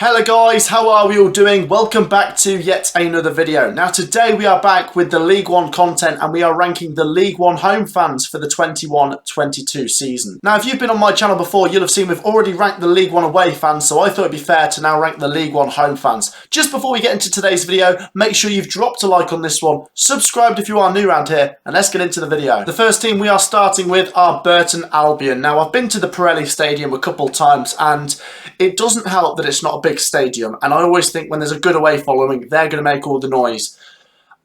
Hello guys, how are we all doing? Welcome back to yet another video. Now today we are back with the League One content and we are ranking the League One home fans for the 21-22 season. Now if you've been on my channel before, you'll have seen we've already ranked the League One away fans, so I thought it'd be fair to now rank the League One home fans. Just before we get into today's video, make sure you've dropped a like on this one, subscribed if you are new around here, and let's get into the video. The first team we are starting with are Burton Albion. Now I've been to the Pirelli Stadium a couple times and it doesn't help that it's not a big stadium, and I always think when there's a good away following, they're going to make all the noise.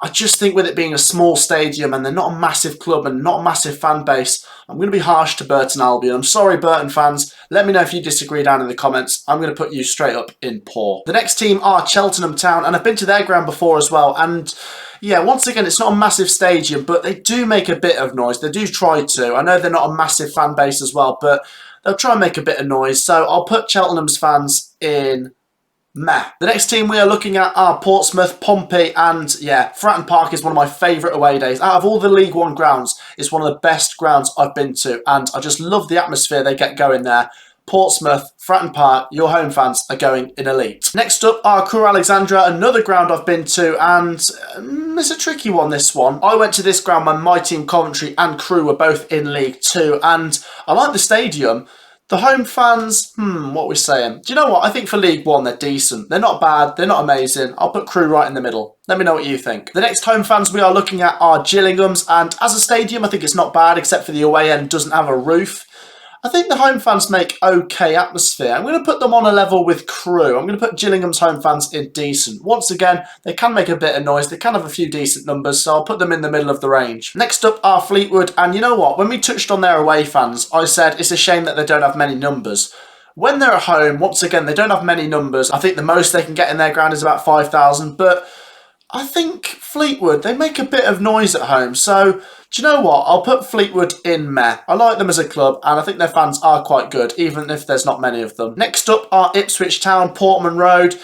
I just think with it being a small stadium and they're not a massive club and not a massive fan base, I'm going to be harsh to Burton Albion. I'm sorry, Burton fans. Let me know if you disagree down in the comments. I'm going to put you straight up in poor. The next team are Cheltenham Town, and I've been to their ground before as well. And yeah, once again, it's not a massive stadium, but they do make a bit of noise. They do try to. I know they're not a massive fan base as well, but they'll try and make a bit of noise. So I'll put Cheltenham's fans in meh. The next team we are looking at are Portsmouth, Pompey, and yeah, Fratton Park is one of my favourite away days. Out of all the League One grounds, it's one of the best grounds I've been to, and I just love the atmosphere they get going there. Portsmouth, Fratton Park, your home fans are going in elite. Next up are Crewe Alexandra, another ground I've been to, and it's a tricky one, this one. I went to this ground when my team Coventry and Crewe were both in League Two, and I like the stadium. The home fans, what are we saying? Do you know what? I think for League One, they're decent. They're not bad. They're not amazing. I'll put Crewe right in the middle. Let me know what you think. The next home fans we are looking at are Gillingham's, and as a stadium, I think it's not bad, except for the away end doesn't have a roof. I think the home fans make okay atmosphere. I'm going to put them on a level with Crewe. I'm going to put Gillingham's home fans in decent. Once again, they can make a bit of noise. They can have a few decent numbers, so I'll put them in the middle of the range. Next up are Fleetwood, and you know what? When we touched on their away fans, I said it's a shame that they don't have many numbers. When they're at home, once again, they don't have many numbers. I think the most they can get in their ground is about 5,000, but I think Fleetwood, they make a bit of noise at home, so do you know what? I'll put Fleetwood in meh. I like them as a club, and I think their fans are quite good, even if there's not many of them. Next up are Ipswich Town, Portman Road.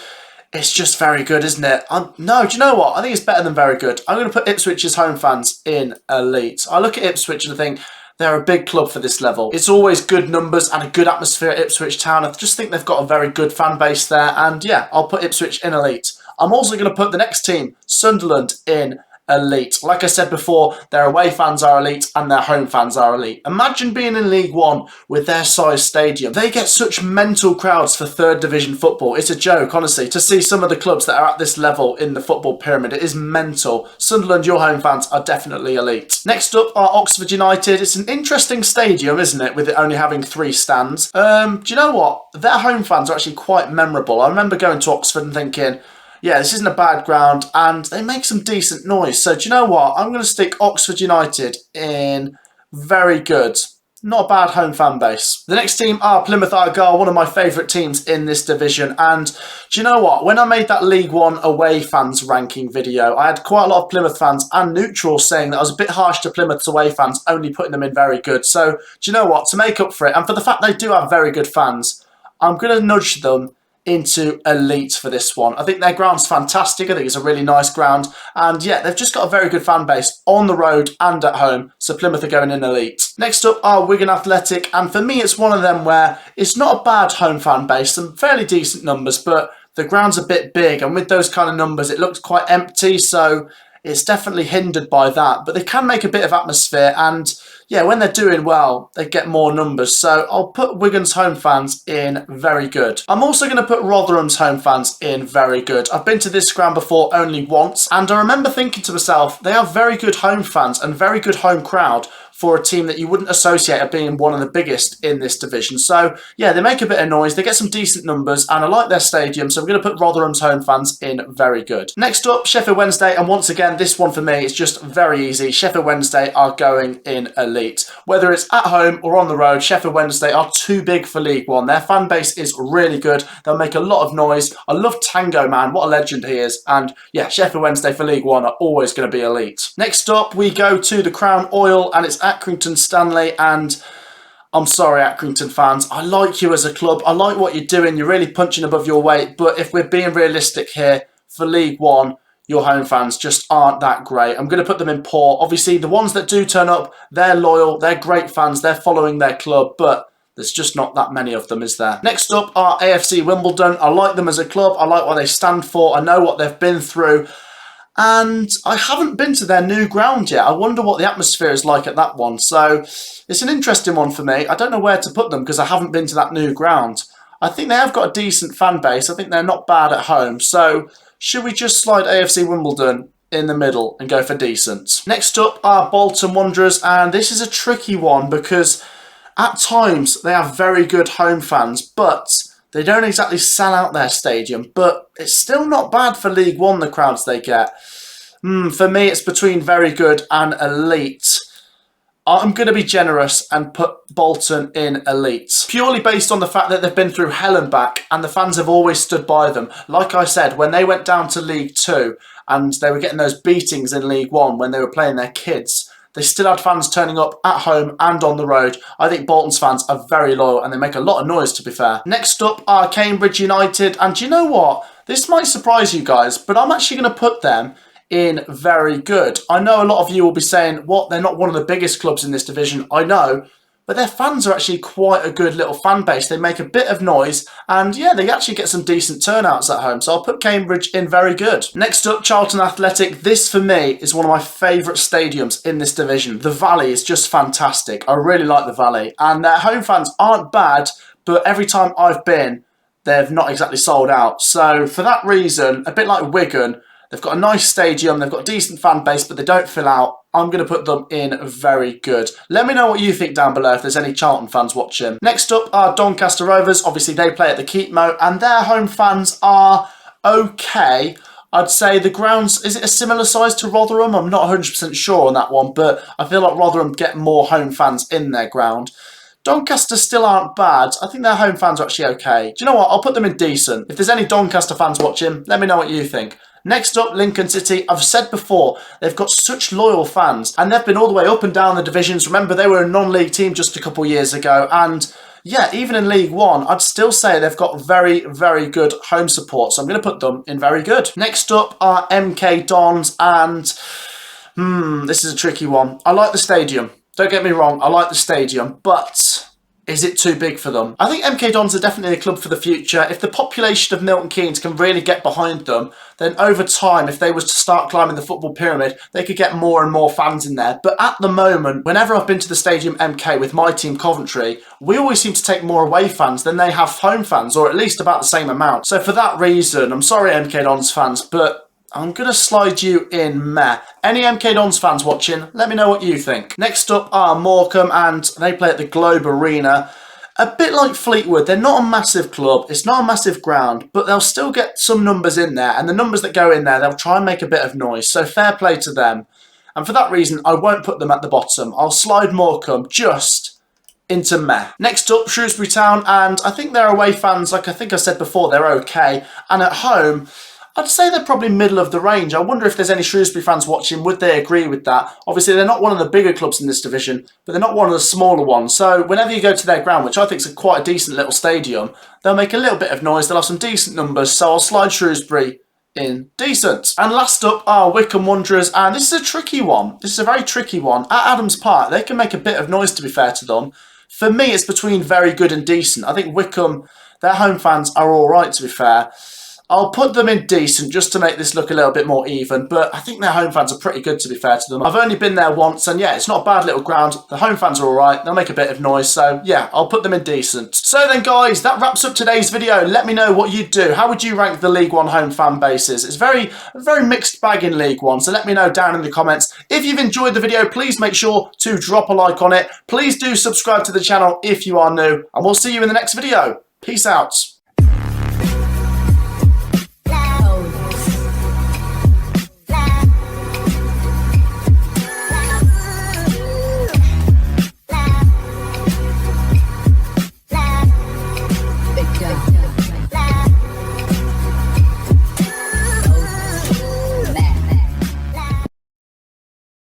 It's just very good, isn't it? No, do you know what? I think it's better than very good. I'm going to put Ipswich's home fans in elite. I look at Ipswich and I think they're a big club for this level. It's always good numbers and a good atmosphere at Ipswich Town. I just think they've got a very good fan base there, and yeah, I'll put Ipswich in elite. I'm also going to put the next team, Sunderland, in elite. Like I said before, their away fans are elite and their home fans are elite. Imagine being in League One with their size stadium. They get such mental crowds for third division football. It's a joke, honestly, to see some of the clubs that are at this level in the football pyramid. It is mental. Sunderland, your home fans are definitely elite. Next up are Oxford United. It's an interesting stadium, isn't it, with it only having 3 stands. Do you know what? Their home fans are actually quite memorable. I remember going to Oxford and thinking, yeah, this isn't a bad ground, and they make some decent noise. So do you know what? I'm going to stick Oxford United in very good. Not a bad home fan base. The next team are Plymouth Argyle, one of my favourite teams in this division. And do you know what? When I made that League One away fans ranking video, I had quite a lot of Plymouth fans and neutrals saying that I was a bit harsh to Plymouth's away fans, only putting them in very good. So do you know what? To make up for it, and for the fact they do have very good fans, I'm going to nudge them into elite for this one. I think their ground's fantastic. I think it's a really nice ground, and yeah, they've just got a very good fan base on the road and at home, so Plymouth are going in elite. Next up are Wigan Athletic, and for me it's one of them where it's not a bad home fan base, some fairly decent numbers, but the ground's a bit big, and with those kind of numbers it looks quite empty, so it's definitely hindered by that, but they can make a bit of atmosphere, and yeah, when they're doing well, they get more numbers. So I'll put Wigan's home fans in very good. I'm also going to put Rotherham's home fans in very good. I've been to this ground before only once, and I remember thinking to myself, they have very good home fans and very good home crowd for a team that you wouldn't associate as being one of the biggest in this division. So yeah, they make a bit of noise, they get some decent numbers, and I like their stadium, so I'm going to put Rotherham's home fans in very good. Next up, Sheffield Wednesday, and once again, this one for me is just very easy. Sheffield Wednesday are going in elite. Whether it's at home or on the road, Sheffield Wednesday are too big for League One. Their fan base is really good. They'll make a lot of noise. I love Tango, man. What a legend he is. And yeah, Sheffield Wednesday for League One are always going to be elite. Next up, we go to the Crown Oil, and it's Accrington Stanley, and I'm sorry, Accrington fans. I like you as a club. I like what you're doing. You're really punching above your weight. But if we're being realistic here, for League One, your home fans just aren't that great. I'm going to put them in poor. Obviously, the ones that do turn up, they're loyal, they're great fans, they're following their club, but There's just not that many of them, is there? Next up are AFC Wimbledon. I like them as a club. I like what they stand for. I know what they've been through. And I haven't been to their new ground yet. I wonder what the atmosphere is like at that one. So it's an interesting one for me. I don't know where to put them because I haven't been to that new ground. I think they have got a decent fan base. I think they're not bad at home. So should we just slide AFC Wimbledon in the middle and go for decent? Next up are Bolton Wanderers. And this is a tricky one because at times they have very good home fans, but they don't exactly sell out their stadium, but it's still not bad for League One, the crowds they get. For me, it's between very good and elite. I'm going to be generous and put Bolton in elite, purely based on the fact that they've been through hell and back, and the fans have always stood by them. Like I said, when they went down to League Two, and they were getting those beatings in League One when they were playing their kids, they still had fans turning up at home and on the road. I think Bolton's fans are very loyal and they make a lot of noise, to be fair. Next up are Cambridge United. And do you know what? This might surprise you guys, but I'm actually going to put them in very good. I know a lot of you will be saying, what, they're not one of the biggest clubs in this division. I know, but their fans are actually quite a good little fan base. They make a bit of noise, and yeah, they actually get some decent turnouts at home. So I'll put Cambridge in very good. Next up, Charlton Athletic. This, for me, is one of my favourite stadiums in this division. The Valley is just fantastic. I really like the Valley. And their home fans aren't bad, but every time I've been, they've not exactly sold out. So for that reason, a bit like Wigan, they've got a nice stadium, they've got a decent fan base, but they don't fill out. I'm going to put them in very good. Let me know what you think down below if there's any Charlton fans watching. Next up are Doncaster Rovers. Obviously, they play at the Keepmoat, and their home fans are okay. I'd say the grounds, is it a similar size to Rotherham? I'm not 100% sure on that one, but I feel like Rotherham get more home fans in their ground. Doncaster still aren't bad. I think their home fans are actually okay. Do you know what? I'll put them in decent. If there's any Doncaster fans watching, let me know what you think. Next up, Lincoln City. I've said before, they've got such loyal fans, and they've been all the way up and down the divisions. Remember, they were a non-league team just a couple of years ago, and yeah, even in League One, I'd still say they've got very, very good home support, so I'm going to put them in very good. Next up are MK Dons, and this is a tricky one. I like the stadium. Don't get me wrong, I like the stadium, but is it too big for them? I think MK Dons are definitely a club for the future. If the population of Milton Keynes can really get behind them, then over time, if they was to start climbing the football pyramid, they could get more and more fans in there. But at the moment, whenever I've been to the Stadium MK with my team Coventry, we always seem to take more away fans than they have home fans, or at least about the same amount. So for that reason, I'm sorry MK Dons fans, but I'm going to slide you in meh. Any MK Dons fans watching, let me know what you think. Next up are Morecambe, and they play at the Globe Arena. A bit like Fleetwood, they're not a massive club, it's not a massive ground, but they'll still get some numbers in there, and the numbers that go in there, they'll try and make a bit of noise, so fair play to them. And for that reason, I won't put them at the bottom. I'll slide Morecambe just into meh. Next up, Shrewsbury Town, and I think their away fans, like I think I said before, they're okay. And at home, I'd say they're probably middle of the range. I wonder if there's any Shrewsbury fans watching, would they agree with that? Obviously, they're not one of the bigger clubs in this division, but they're not one of the smaller ones. So whenever you go to their ground, which I think is quite a decent little stadium, they'll make a little bit of noise, they'll have some decent numbers, so I'll slide Shrewsbury in decent. And last up are Wycombe Wanderers, and this is a tricky one. This is a very tricky one. At Adams Park, they can make a bit of noise, to be fair to them. For me, it's between very good and decent. I think Wycombe, their home fans are all right, to be fair. I'll put them in decent just to make this look a little bit more even, but I think their home fans are pretty good, to be fair to them. I've only been there once, and yeah, it's not a bad little ground. The home fans are all right. They'll make a bit of noise, so yeah, I'll put them in decent. So then, guys, that wraps up today's video. Let me know what you'd do. How would you rank the League One home fan bases? It's a very mixed bag in League One, so let me know down in the comments. If you've enjoyed the video, please make sure to drop a like on it. Please do subscribe to the channel if you are new, and we'll see you in the next video. Peace out.